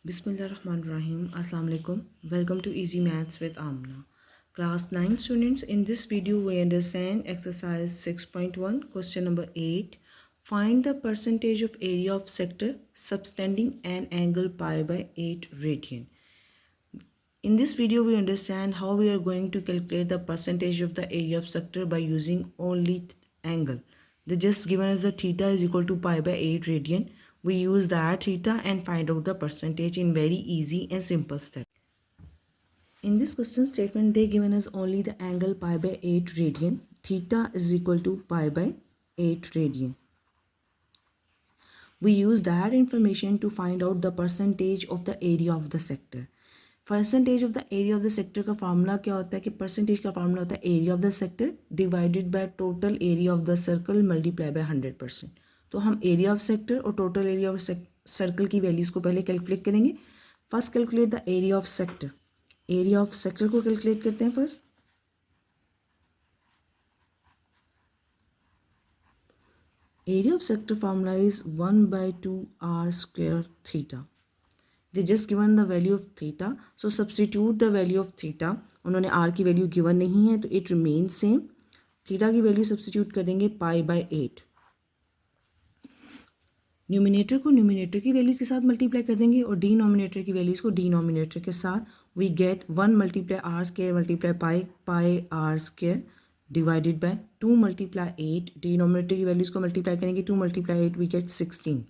Bismillahirrahmanirrahim. Assalamu alaikum. Welcome to Easy Maths with Amna. Class 9 students, in this video we understand exercise 6.1 question number 8. Find the percentage of area of sector subtending an angle pi by 8 radian. In this video we understand how we are going to calculate the percentage of the area of sector by using only angle. They just given us the theta is equal to pi by 8 radian. We use that theta and find out the percentage in very easy and simple step. In this question statement they given us only the angle pi by 8 radian. Theta is equal to pi by 8 radian. We use that information to find out the percentage of the area of the sector. Percentage of the area of the sector का formula क्या होता है कि percentage का formula होता है area of the sector divided by total area of the circle multiply by 100%. तो हम एरिया ऑफ सेक्टर और टोटल एरिया ऑफ सर्कल की वैल्यूज को पहले कैलकुलेट करेंगे. First calculate the area of sector. Area of sector को calculate करते हैं first. Area of sector formula is 1/2r² theta. They just given the value of theta, so substitute the value of theta. उन्होंने r की value given नहीं है तो it remains same. Theta की value substitute कर देंगे पाई बाय 8. न्यूमिनेटर को numerator की वैल्यूज के साथ मल्टीप्लाई कर देंगे और डिनोमिनेटर की वैल्यूज को डिनोमिनेटर के साथ. We get 1 multiply r square multiply pi are square divided by 2 multiply 8. Denominator की वैल्यूज को मल्टीप्लाई करेंगे 2 multiply 8 we get 16.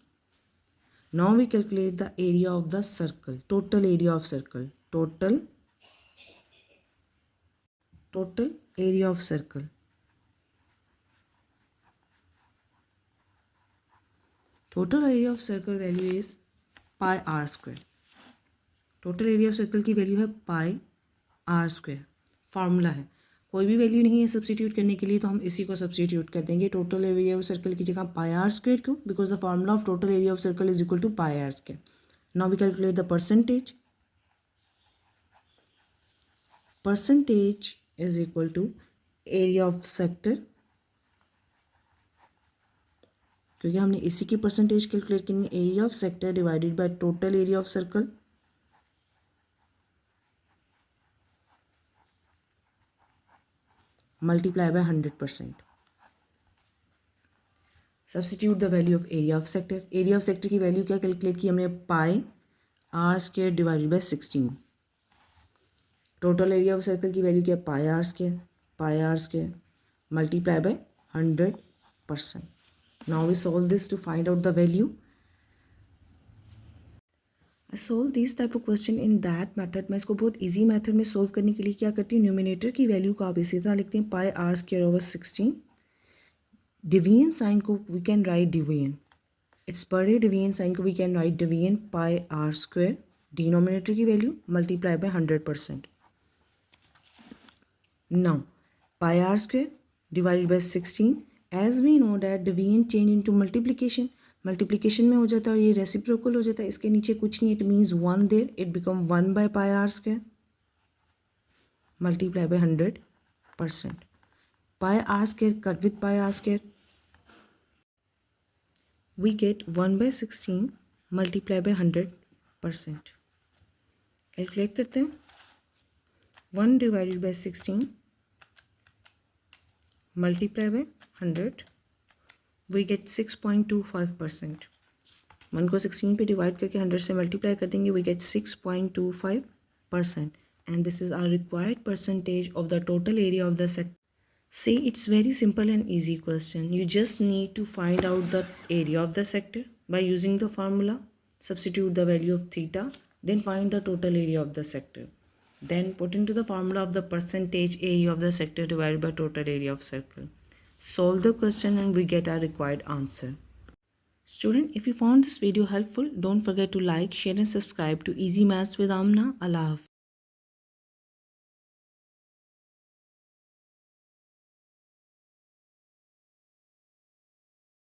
Now we calculate the area of the circle, total area of circle, total area of circle. Total area of circle value is pi r square. Total area of circle की value है पाई r square. Formula है, कोई भी value नहीं है substitute करने के लिए तो हम इसी को सब्सटीट्यूट कर देंगे. टोटल एरिया ऑफ सर्कल की जगह पाई आर स्क्वायर क्यों? Because the formula of total area of circle is equal to pi are square. Now we calculate the percentage. Percentage is equal to area of sector, क्योंकि हमने इसी की percentage calculate करनी है. Area of sector divided by total area of circle multiply by 100%. Substitute the value of area of sector. Area of sector की value क्या calculate की हमने? Pi are square divided by 16. Total area of circle की value क्या? Pi are square multiply by 100%. Now we solve this to find out the value. I solve these type of question in that method. मैं इसको बहुत easy method में solve करने के लिए क्या करती हूँ, न्यूमिनेटर की वैल्यू को आप इसी तरह लिखते हैं pi are square over 16. Division sign को we can write division, it's per the division sign को we can write division pi are square. Denominator की value multiply by 100%. Now pi are square divided by 16. As we know that division change into multiplication, multiplication में हो जाता है और ये reciprocal हो जाता है. इसके नीचे कुछ नहीं, it means 1 there, it become 1 by pi are square multiply by 100%. Pi are square cut with pi are square we get 1 by 16 multiply by 100%. Calculate करते हैं. 1 divided by 16 multiply by 100 we get 6.25%. 1 को 16 पे divide करके 100 से multiply कर देंगे we get 6.25%. And this is our required percentage of the total area of the sector. See, it's very simple and easy question. You just need to find out the area of the sector by using the formula. Substitute the value of theta, then find the total area of the sector. Then put into the formula of the percentage area of the sector divided by total area of circle. Solve the question and we get our required answer. Student, if you found this video helpful, don't forget to like, share and subscribe to Easy Maths with Amna. Allah Hafiz.